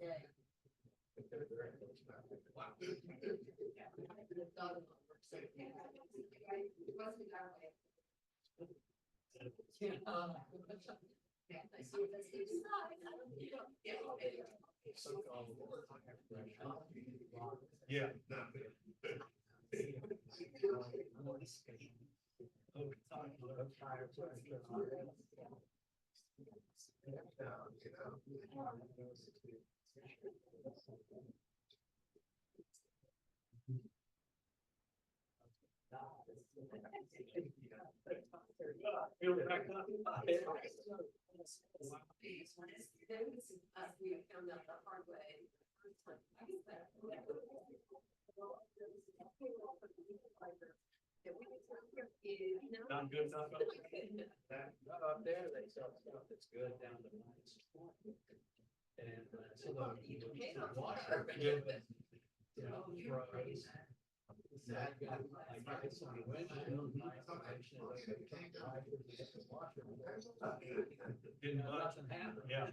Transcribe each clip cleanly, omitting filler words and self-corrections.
Yeah. We found out the hard way. Not good enough. Not up there, they sell stuff that's good down the lines. And so the water. You know, froze. That got, I guess, on the windshield, my estimation is like a tank ride to the washer. Didn't much. Nothing happened. Yeah.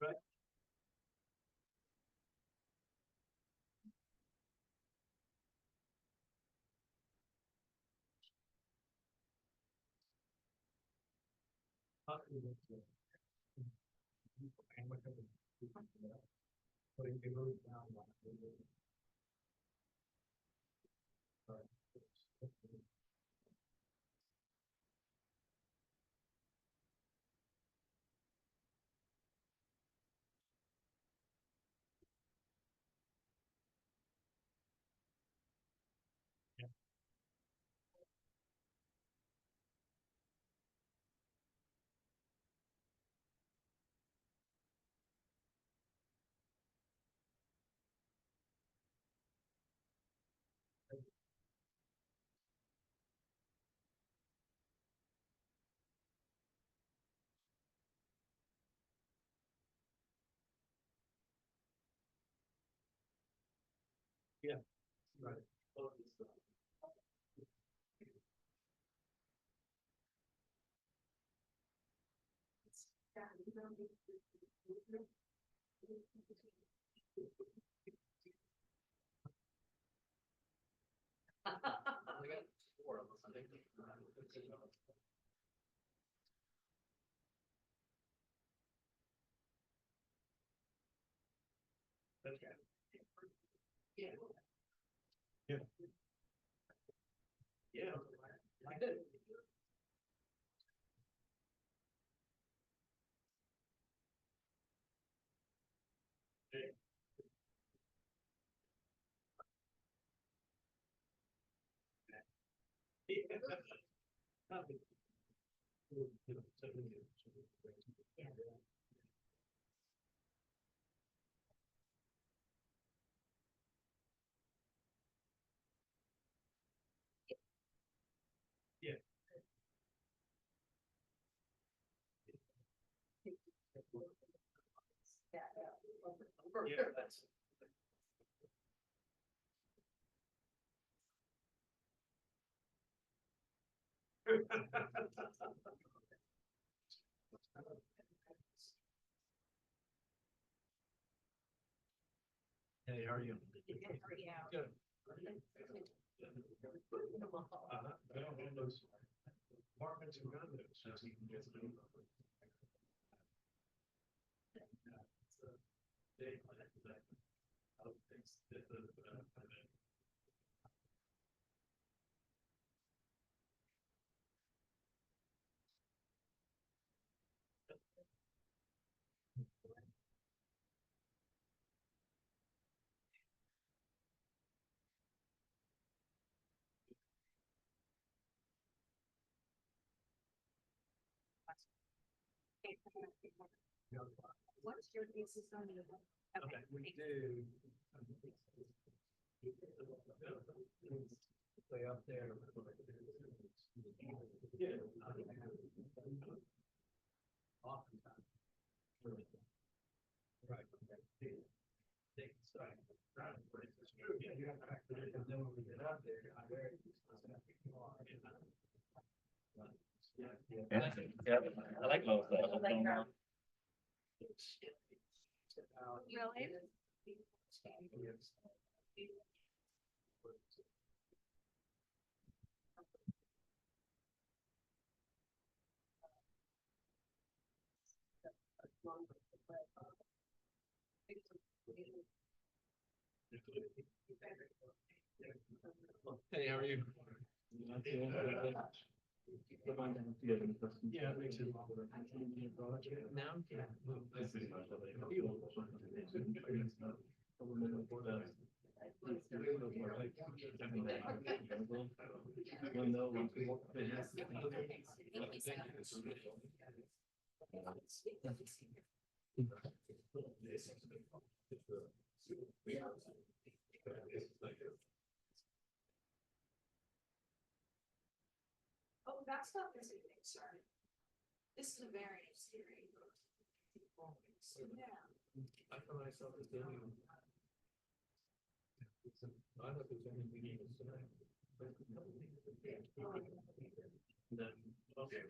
Right. Yeah. Right. We got 4 of us, I think. That's right. Yeah. Yeah. Yeah, I did. Yeah. Yeah, that's. Hey, how are you? Good. I don't know those apartments and condos, so you can get them. What's your thesis on the? Okay, we do. Way up there. Yeah. Oftentimes. Right. Right. It's true. Yeah, you have to factor it in. then when we get out there, I very. Yeah, yeah, I like those. Really? Hey, how are you? Yeah, it makes it. Now? Oh, that's not this evening, sorry. This is a variance hearing. Yeah. I found myself as doing. I thought there's only meetings tonight. Then, okay.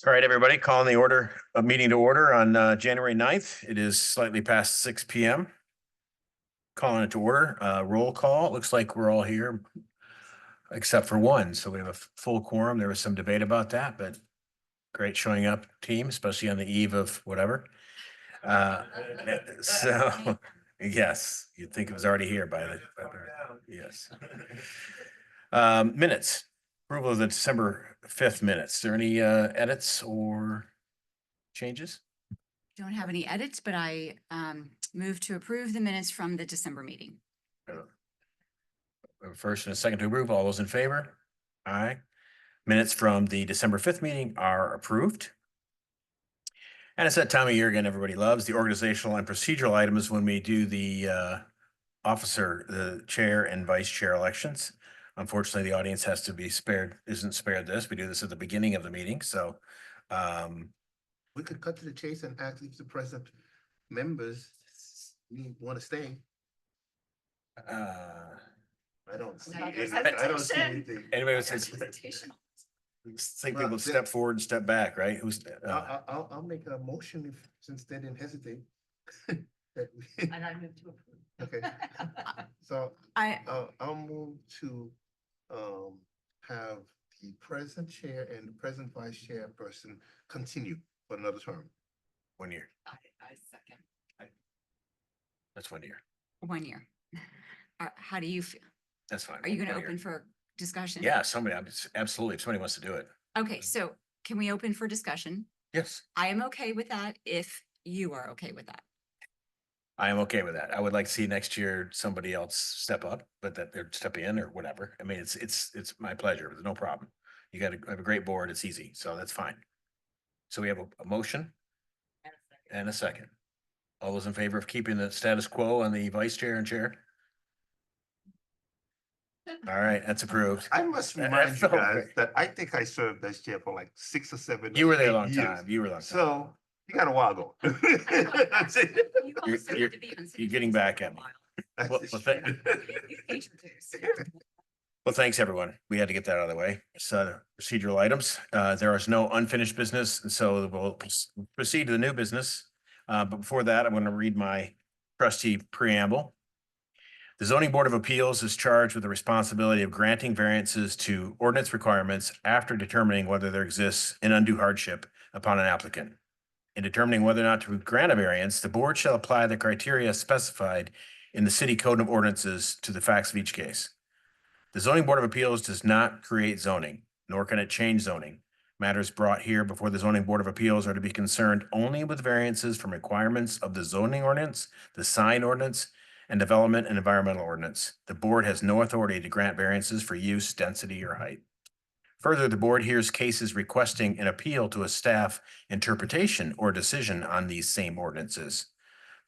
All right, everybody, calling the order, a meeting to order on January 9th. It is slightly past 6 p.m. Calling it to order, roll call. It looks like we're all here except for one. So we have a full quorum. There was some debate about that, but great showing up team, especially on the eve of whatever. So, yes, you'd think it was already here by the, yes. Minutes, approval of the December 5th minutes. Is there any edits or changes? Don't have any edits, but I move to approve the minutes from the December meeting. A first and a second to approve. All those in favor? Aye. Minutes from the December 5th meeting are approved. And it's that time of year again, everybody loves the organizational and procedural items when we do the officer, the chair and vice chair elections. Unfortunately, the audience has to be spared, isn't spared this. We do this at the beginning of the meeting, so We could cut to the chase and ask if the present members want to stay. I don't see, I don't see anything. anyway, it's think people Well, step forward and step back, right? Who's I'll make a motion if, since they didn't hesitate. That we- And I move to approve. Okay, so I, I'll move to have the present chair and the present vice chairperson continue for another term. 1 year. I second. That's 1 year. 1 year. How do you feel? That's fine. Are you going to 1 year. open for discussion? Yeah, somebody, absolutely. If somebody wants to do it. Okay, so can we open for discussion? Yes, I am okay with that if you are okay with that. I am okay with that. I would like to see next year somebody else step up, but that they're step in or whatever. I mean, it's my pleasure. There's no problem. You got to have a great board. It's easy, so that's fine. So we have a motion and a second. All those in favor of keeping the status quo on the vice chair and chair? All right, that's approved. I must That remind you felt guys great. that I think I served as chair for like 6 or 7. You were there a 8 long years. time. You were a long time. So you got a while going. You You're- also you're- need to be on You're getting back at me. Well, Well, thanks, everyone. We had to get that out of the way. So procedural items, there is no unfinished business, and so we'll proceed to the new business. But before that, I'm going to read my trustee preamble. The zoning board of appeals is charged with the responsibility of granting variances to ordinance requirements after determining whether there exists an undue hardship upon an applicant. In determining whether or not to grant a variance, the board shall apply the criteria specified in the city code of ordinances to the facts of each case. The zoning board of appeals does not create zoning, nor can it change zoning. Matters brought here before the zoning board of appeals are to be concerned only with variances from requirements of the zoning ordinance, the sign ordinance, and development and environmental ordinance. The board has no authority to grant variances for use, density, or height. Further, the board hears cases requesting an appeal to a staff interpretation or decision on these same ordinances.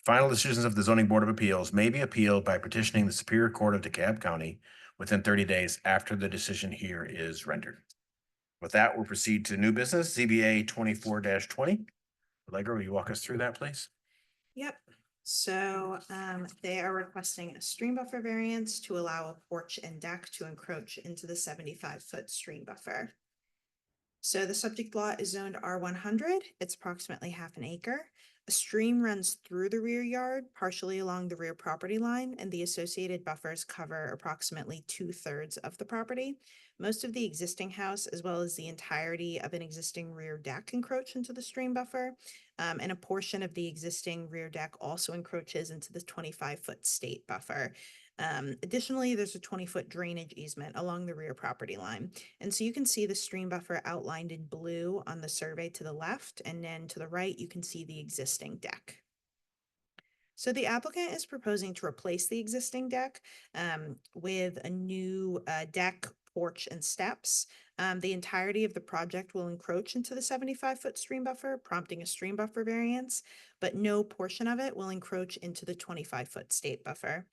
Final decisions of the zoning board of appeals may be appealed by petitioning the Superior Court of DeKalb County within 30 days after the decision here is rendered. With that, we'll proceed to new business, ZBA 24-20. Allegra, will you walk us through that, please? Yep, so they are requesting a stream buffer variance to allow a porch and deck to encroach into the 75-foot stream buffer. So the subject lot is zoned R100. It's approximately half an acre. A stream runs through the rear yard, partially along the rear property line, and the associated buffers cover approximately 2/3 of the property. Most of the existing house, as well as the entirety of an existing rear deck, encroach into the stream buffer, and a portion of the existing rear deck also encroaches into the 25-foot state buffer. Additionally, there's a 20-foot drainage easement along the rear property line. And so you can see the stream buffer outlined in blue on the survey to the left, and then to the right, you can see the existing deck. So the applicant is proposing to replace the existing deck with a new deck, porch, and steps. The entirety of the project will encroach into the 75-foot stream buffer, prompting a stream buffer variance, but no portion of it will encroach into the 25-foot state buffer.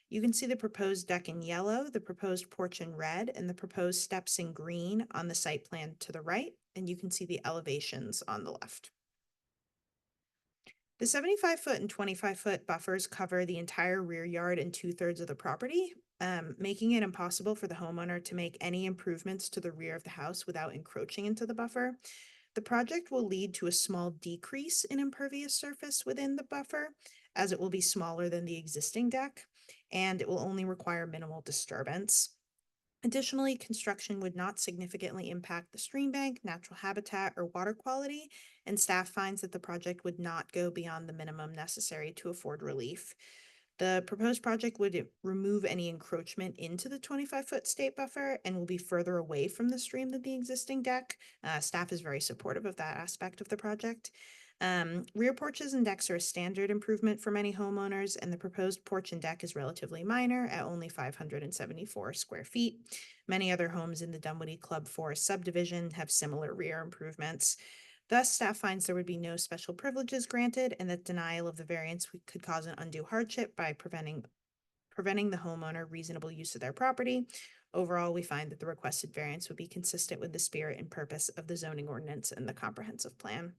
You can see the proposed deck in yellow, the proposed porch in red, and the proposed steps in green on the site plan to the right, and you can see the elevations on the left. The 75-foot and 25-foot buffers cover the entire rear yard and 2/3 of the property, making it impossible for the homeowner to make any improvements to the rear of the house without encroaching into the buffer. The project will lead to a small decrease in impervious surface within the buffer, as it will be smaller than the existing deck, and it will only require minimal disturbance. Additionally, construction would not significantly impact the stream bank, natural habitat, or water quality, and staff finds that the project would not go beyond the minimum necessary to afford relief. The proposed project would remove any encroachment into the 25-foot state buffer and will be further away from the stream than the existing deck. Staff is very supportive of that aspect of the project. Rear porches and decks are a standard improvement for many homeowners, and the proposed porch and deck is relatively minor at only 574 square feet. Many other homes in the Dunwoody Club Forest subdivision have similar rear improvements. Thus, staff finds there would be no special privileges granted, and that denial of the variance could cause an undue hardship by preventing the homeowner reasonable use of their property. Overall, we find that the requested variance would be consistent with the spirit and purpose of the zoning ordinance and the comprehensive plan.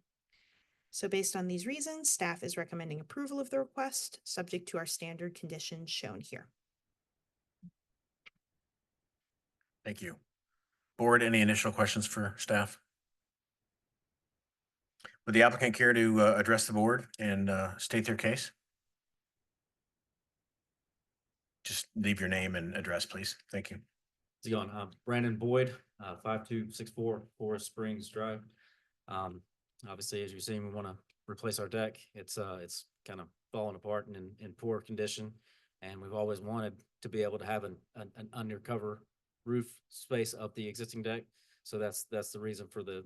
So based on these reasons, staff is recommending approval of the request, subject to our standard conditions shown here. Thank you. Board, any initial questions for staff? Would the applicant care to address the board and state their case? Just leave your name and address, please. Thank you. How's it going? Brandon Boyd, 5264 Forest Springs Drive. Obviously, as you've seen, we want to replace our deck. It's kind of falling apart and in poor condition. And we've always wanted to be able to have an undercover roof space of the existing deck. So that's the reason for the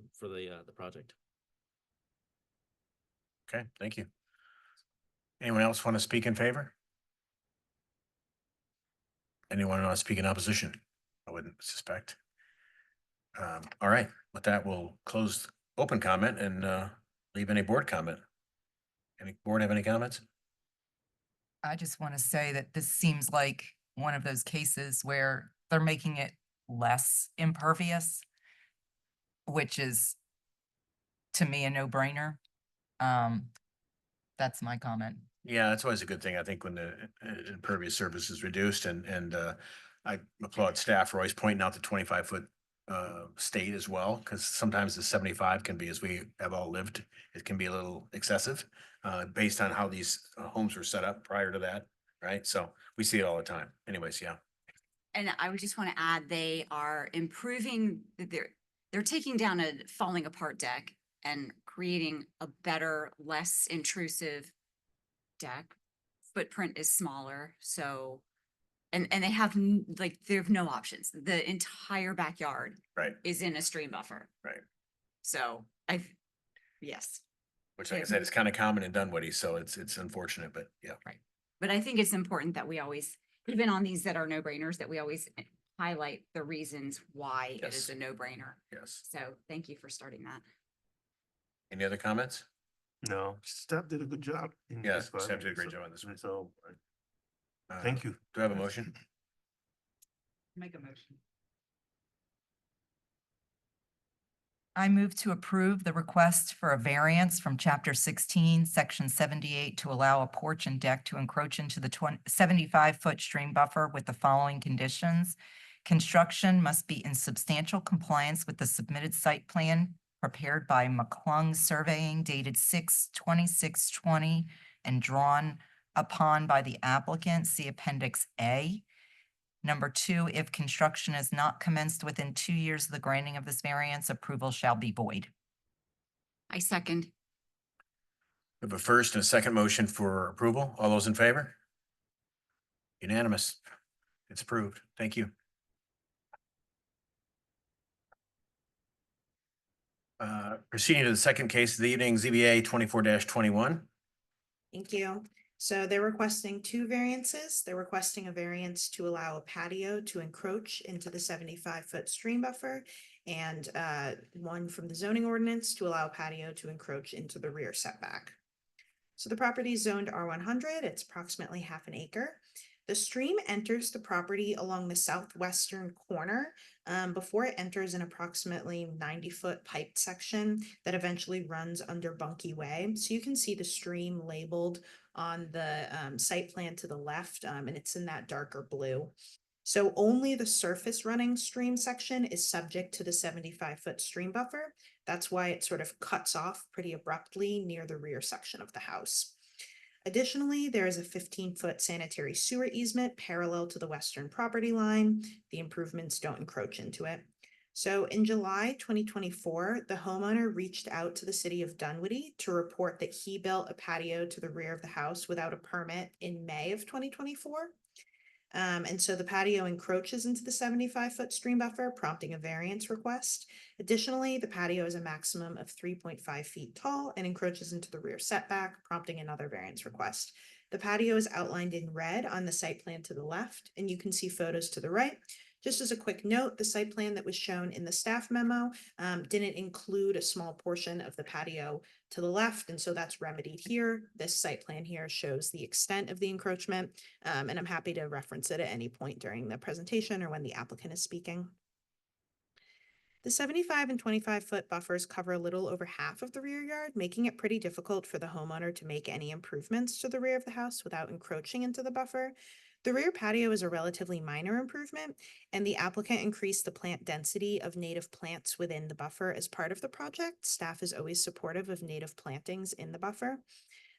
project. Okay, thank you. Anyone else want to speak in favor? Anyone want to speak in opposition? I wouldn't suspect. All right, with that, we'll close open comment and leave any board comment. Any board have any comments? I just want to say that this seems like one of those cases where they're making it less impervious, which is, to me, a no-brainer. That's my comment. Yeah, that's always a good thing, I think, when the impervious surface is reduced and I applaud staff for always pointing out the 25-foot state as well, because sometimes the 75 can be, as we have all lived, it can be a little excessive based on how these homes were set up prior to that, right? So we see it all the time. Anyways, yeah. And I would just want to add, they are improving, they're taking down a falling apart deck and creating a better, less intrusive deck. Footprint is smaller, so, and they have they have no options. The entire backyard Right, is in a stream buffer. right. So yes, Which, like I said, is kind of common in Dunwoody, so it's unfortunate, but yeah. but I think it's important that we always, even on these that are no brainers, that we always highlight the reasons why it is Yes. a no brainer. Yes. So thank you for starting that. Any other comments? No, staff did a good job. in Yeah, this one, staff did a great so- job on this one. So, Uh, thank you. Do I have a motion? Make a motion. I move to approve the request for a variance from chapter 16, section 78 to allow a porch and deck to encroach into the 75-foot stream buffer with the following conditions. Construction must be in substantial compliance with the submitted site plan prepared by McClung Surveying dated 6/26/20 and drawn upon by the applicant, see Appendix A. Number 2, if construction is not commenced within 2 years of the granting of this variance, approval shall be void. I second. We have a first and a second motion for approval. All those in favor? Unanimous. It's approved. Thank you. Proceeding to the second case of the evening, ZBA 24-21. Thank you. So they're requesting two variances. They're requesting a variance to allow a patio to encroach into the 75-foot stream buffer and one from the zoning ordinance to allow patio to encroach into the rear setback. So the property is zoned R100. It's approximately half an acre. The stream enters the property along the southwestern corner before it enters an approximately 90-foot piped section that eventually runs under Bunky Way. So you can see the stream labeled on the site plan to the left, and it's in that darker blue. So only the surface running stream section is subject to the 75-foot stream buffer. That's why it sort of cuts off pretty abruptly near the rear section of the house. Additionally, there is a 15-foot sanitary sewer easement parallel to the western property line. The improvements don't encroach into it. So in July 2024, the homeowner reached out to the city of Dunwoody to report that he built a patio to the rear of the house without a permit in May of 2024. And so the patio encroaches into the 75-foot stream buffer, prompting a variance request. Additionally, the patio is a maximum of 3.5 feet tall and encroaches into the rear setback, prompting another variance request. The patio is outlined in red on the site plan to the left, and you can see photos to the right. Just as a quick note, the site plan that was shown in the staff memo didn't include a small portion of the patio to the left, and so that's remedied here. This site plan here shows the extent of the encroachment, and I'm happy to reference it at any point during the presentation or when the applicant is speaking. The 75 and 25-foot buffers cover a little over half of the rear yard, making it pretty difficult for the homeowner to make any improvements to the rear of the house without encroaching into the buffer. The rear patio is a relatively minor improvement, and the applicant increased the plant density of native plants within the buffer as part of the project. Staff is always supportive of native plantings in the buffer.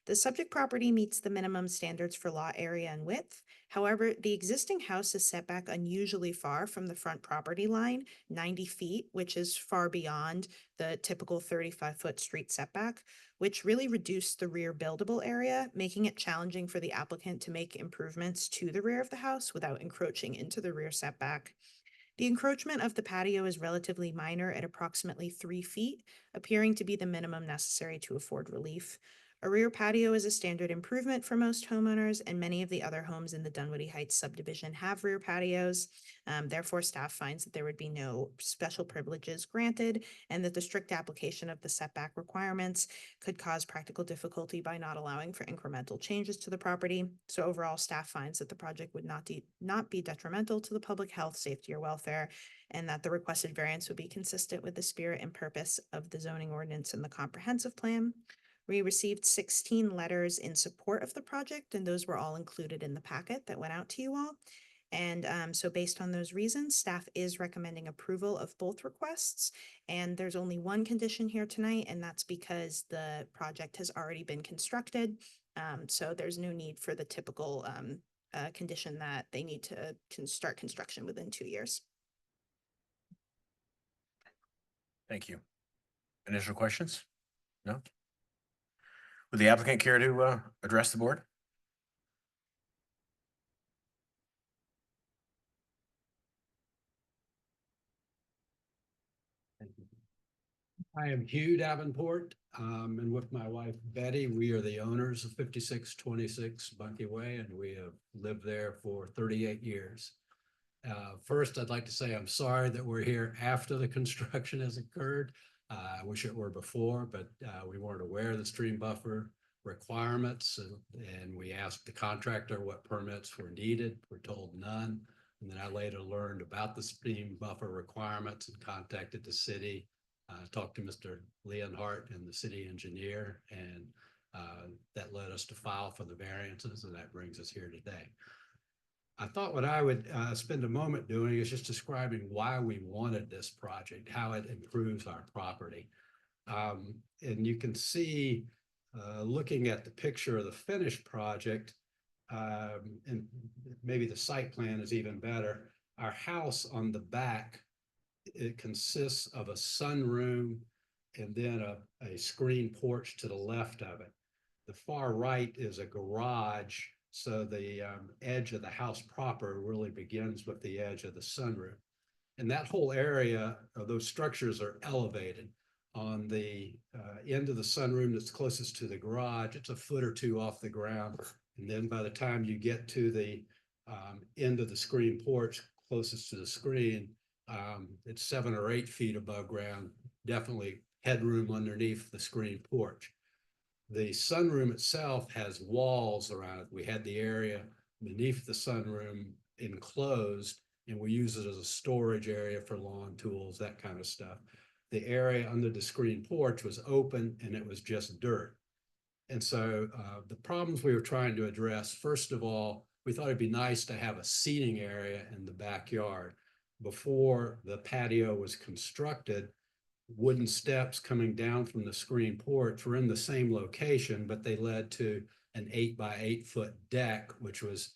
The subject property meets the minimum standards for lot area and width. However, the existing house is set back unusually far from the front property line, 90 feet, which is far beyond the typical 35-foot street setback, which really reduced the rear buildable area, making it challenging for the applicant to make improvements to the rear of the house without encroaching into the rear setback. The encroachment of the patio is relatively minor at approximately 3 feet, appearing to be the minimum necessary to afford relief. A rear patio is a standard improvement for most homeowners, and many of the other homes in the Dunwoody Heights subdivision have rear patios. Therefore, staff finds that there would be no special privileges granted, and that the strict application of the setback requirements could cause practical difficulty by not allowing for incremental changes to the property. So overall, staff finds that the project would not be detrimental to the public health, safety, or welfare, and that the requested variance would be consistent with the spirit and purpose of the zoning ordinance and the comprehensive plan. We received 16 letters in support of the project, and those were all included in the packet that went out to you all. And so based on those reasons, staff is recommending approval of both requests. And there's only one condition here tonight, and that's because the project has already been constructed. So there's no need for the typical condition that they need to start construction within 2 years. Thank you. Initial questions? No? Would the applicant care to address the board? I am Hugh Davenport, and with my wife Betty, we are the owners of 5626 Bunkie Way, and we have lived there for 38 years. First, I'd like to say I'm sorry that we're here after the construction has occurred. I wish it were before, but we weren't aware of the stream buffer requirements, and we asked the contractor what permits were needed. We're told none. And then I later learned about the stream buffer requirements and contacted the city. Talked to Mr. Leonhardt and the city engineer, and that led us to file for the variances, and that brings us here today. I thought what I would spend a moment doing is just describing why we wanted this project, how it improves our property. And you can see, looking at the picture of the finished project, and maybe the site plan is even better, our house on the back, it consists of a sunroom and then a screen porch to the left of it. The far right is a garage, so the edge of the house proper really begins with the edge of the sunroom. And that whole area of those structures are elevated. On the end of the sunroom that's closest to the garage, it's a foot or two off the ground. And then by the time you get to the end of the screen porch closest to the screen, it's 7 or 8 feet above ground, definitely headroom underneath the screen porch. The sunroom itself has walls around it. We had the area beneath the sunroom enclosed, and we use it as a storage area for lawn tools, that kind of stuff. The area under the screen porch was open and it was just dirt. And so the problems we were trying to address, first of all, we thought it'd be nice to have a seating area in the backyard. Before the patio was constructed, wooden steps coming down from the screen porch were in the same location, but they led to an 8 by 8 foot deck, which was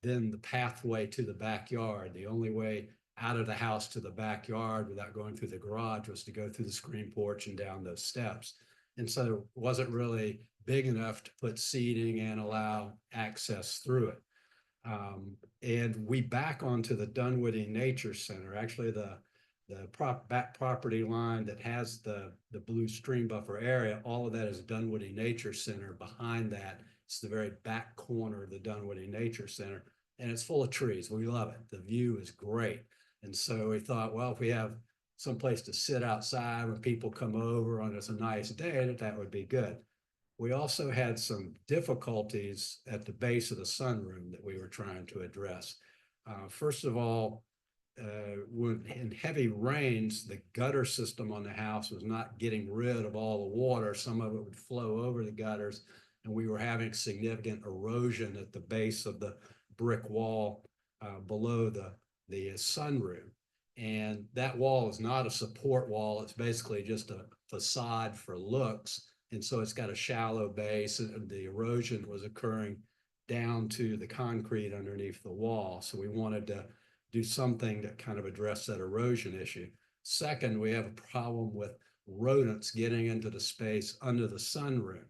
then the pathway to the backyard. The only way out of the house to the backyard without going through the garage was to go through the screen porch and down those steps. And so it wasn't really big enough to put seating and allow access through it. And we back onto the Dunwoody Nature Center, actually the back property line that has the blue stream buffer area, all of that is Dunwoody Nature Center. Behind that, it's the very back corner of the Dunwoody Nature Center, and it's full of trees. We love it. The view is great. And so we thought, well, if we have someplace to sit outside when people come over on a nice day, that would be good. We also had some difficulties at the base of the sunroom that we were trying to address. First of all, when in heavy rains, the gutter system on the house was not getting rid of all the water. Some of it would flow over the gutters, and we were having significant erosion at the base of the brick wall below the sunroom. And that wall is not a support wall. It's basically just a facade for looks. And so it's got a shallow base, and the erosion was occurring down to the concrete underneath the wall. So we wanted to do something that kind of address that erosion issue. Second, we have a problem with rodents getting into the space under the sunroom.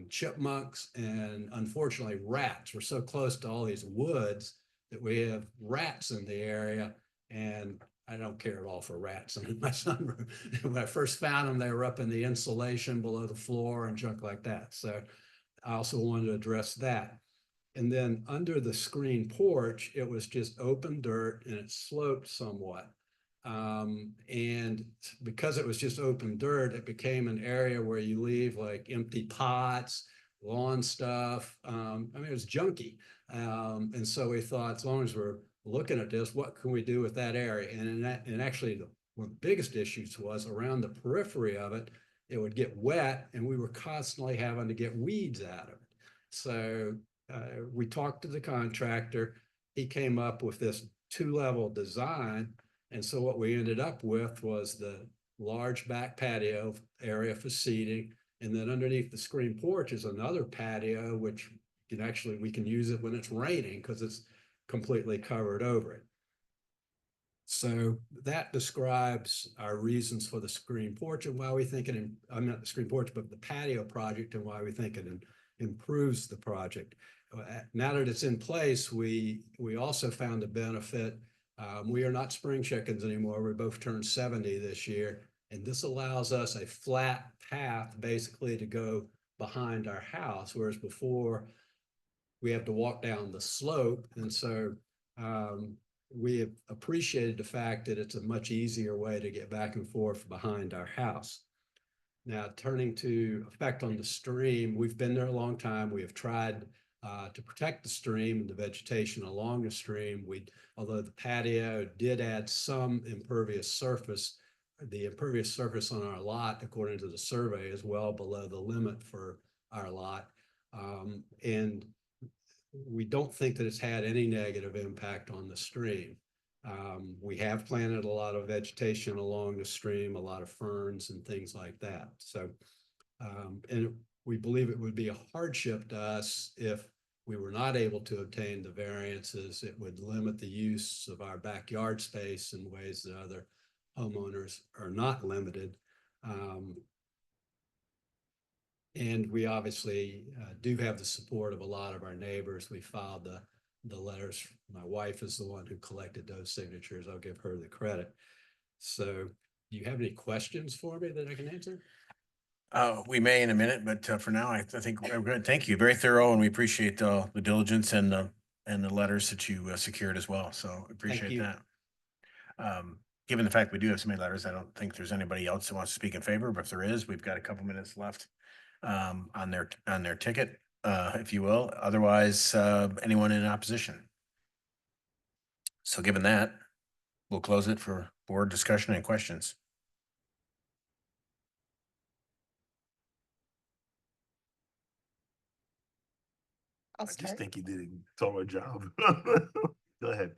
Chipmunks and unfortunately rats. We're so close to all these woods that we have rats in the area, and I don't care at all for rats in my sunroom. When I first found them, they were up in the insulation below the floor and junk like that. So I also wanted to address that. And then under the screen porch, it was just open dirt and it sloped somewhat. And because it was just open dirt, it became an area where you leave like empty pots, lawn stuff. I mean, it was junky. And so we thought, as long as we're looking at this, what can we do with that area? And actually, one of the biggest issues was around the periphery of it. it would get wet and we were constantly having to get weeds out of it. So we talked to the contractor. He came up with this 2-level design. And so what we ended up with was the large back patio area for seating. And then underneath the screen porch is another patio, which we can use it when it's raining because it's completely covered over it. So that describes our reasons for the screen porch and why we think I'm not the screen porch, but the patio project and why we think it improves the project. Now that it's in place, we also found a benefit. We are not spring chickens anymore. We both turned 70 this year. And this allows us a flat path basically to go behind our house, whereas before we have to walk down the slope. And so we have appreciated the fact that it's a much easier way to get back and forth behind our house. Now, turning to effect on the stream, we've been there a long time. We have tried to protect the stream and the vegetation along the stream. Although the patio did add some impervious surface, the impervious surface on our lot, according to the survey, is well below the limit for our lot. And we don't think that it's had any negative impact on the stream. We have planted a lot of vegetation along the stream, a lot of ferns and things like that. So, and we believe it would be a hardship to us if we were not able to obtain the variances. It would limit the use of our backyard space in ways that other homeowners are not limited. And we obviously do have the support of a lot of our neighbors. We filed the letters. My wife is the one who collected those signatures. I'll give her the credit. So do you have any questions for me that I can answer? We may in a minute, but for now, I think we're good. Thank you. Very thorough, and we appreciate the diligence and the letters that you secured as well. So appreciate you. that. Given the fact we do have so many letters, I don't think there's anybody else that wants to speak in favor, but if there is, we've got a couple minutes left on their ticket, if you will. Otherwise, anyone in opposition? So given that, we'll close it for board discussion and questions. I just think you did a thorough job. Go ahead.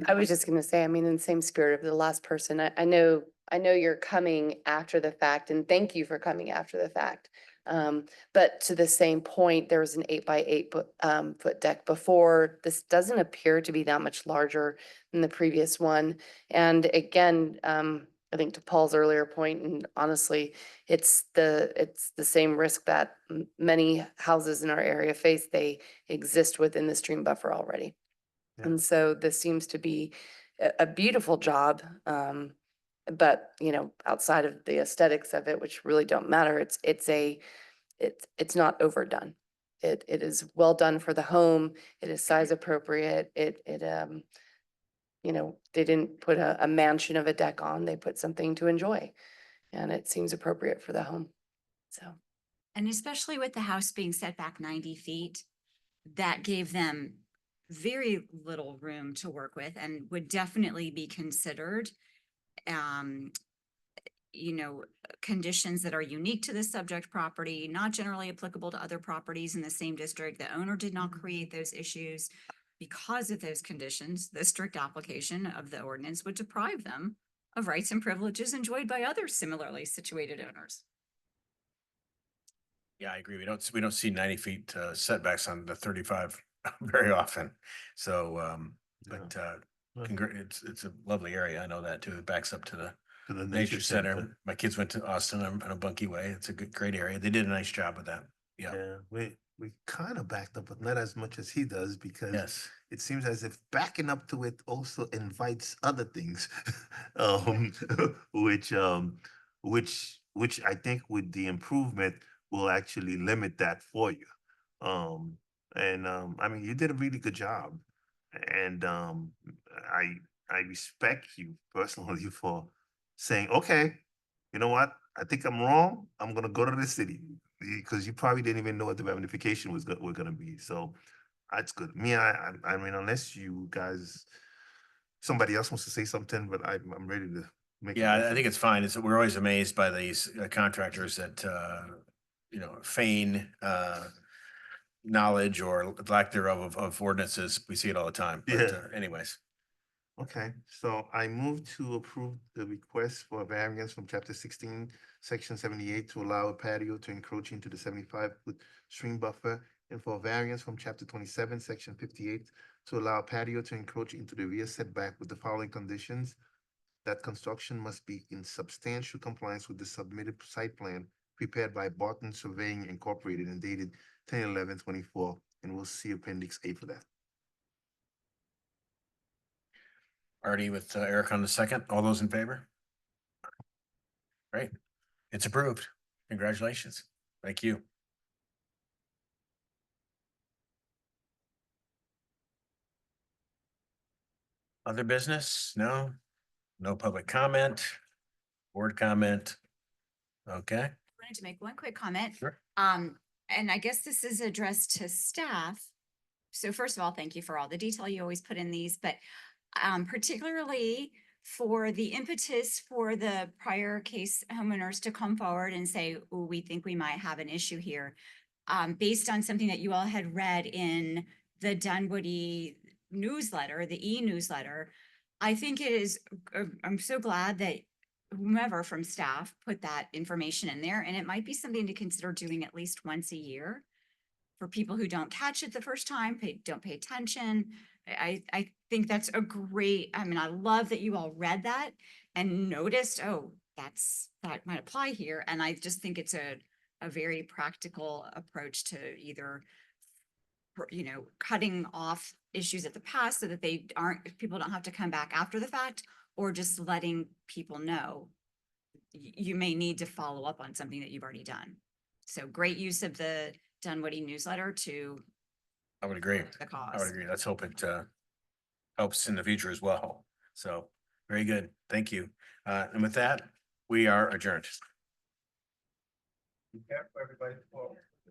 I was just gonna say, I mean, in the same spirit of the last person, I know you're coming after the fact, and thank you for coming after the fact. But to the same point, there was an 8x8 foot deck before. This doesn't appear to be that much larger than the previous one. And again, I think to Paul's earlier point, and honestly, it's the same risk that many houses in our area face. They exist within the stream buffer already. Yeah. And so this seems to be a beautiful job. But outside of the aesthetics of it, which really don't matter, it's not overdone. It is well done for the home. It is size appropriate. They didn't put a mansion of a deck on. They put something to enjoy, and it seems appropriate for the home. So, And especially with the house being set back 90 feet, that gave them very little room to work with and would definitely be considered, conditions that are unique to the subject property, not generally applicable to other properties in the same district. The owner did not create those issues. Because of those conditions, the strict application of the ordinance would deprive them of rights and privileges enjoyed by other similarly situated owners. Yeah, I agree. We don't see 90 feet setbacks on the 35 very often. So, it's a lovely area. I know that too. It backs up to the nature center. My kids went to Austin on a Bunkie Way. It's a great area. They did a nice job with that. Yeah. Yeah, we kind of backed up, but not as much as he does, because Yes. it seems as if backing up to it also invites other things, which I think with the improvement will actually limit that for you. I mean, you did a really good job, and I respect you personally for saying, okay, you know what? I think I'm wrong. I'm gonna go to the city, because you probably didn't even know what the ramification were gonna be. So that's good. I mean, unless you guys, somebody else wants to say something, but I'm ready to make a Yeah, I motion? think it's fine. It's, we're always amazed by these contractors that, you know, feign, knowledge or lack thereof of ordinances. We see it all the time. But Yeah. anyways, Okay, so I move to approve the request for a variance from chapter 16, section 78 to allow a patio to encroach into the 75-foot stream buffer, and for a variance from chapter 27, section 58 to allow a patio to encroach into the rear setback with the following conditions: that construction must be in substantial compliance with the submitted site plan prepared by Barton Surveying Incorporated and dated 10/11/24, and we'll see Appendix A for that. already with Eric on the second. All those in favor? Great. It's approved. Congratulations. Thank you. Other business? No? No public comment? Board comment? Okay. Wanted to make one quick comment. Sure. And I guess this is addressed to staff. So first of all, thank you for all the detail you always put in these, but particularly for the impetus for the prior case homeowners to come forward and say, oh, we think we might have an issue here. Based on something that you all had read in the Dunwoody newsletter, the e-newsletter, I think it is, I'm so glad that whomever from staff put that information in there, and it might be something to consider doing at least once a year for people who don't catch it the first time, don't pay attention. I think that's a great, I mean, I love that you all read that and noticed, oh, that might apply here. And I just think it's a very practical approach to either, you know, cutting off issues at the past so that people don't have to come back after the fact, or just letting people know you may need to follow up on something that you've already done. So great use of the Dunwoody newsletter to I would agree. the cause. I would agree. Let's hope it helps in the future as well. So very good. Thank you. And with that, we are adjourned.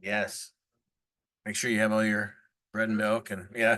Yes. Make sure you have all your bread and milk and yeah.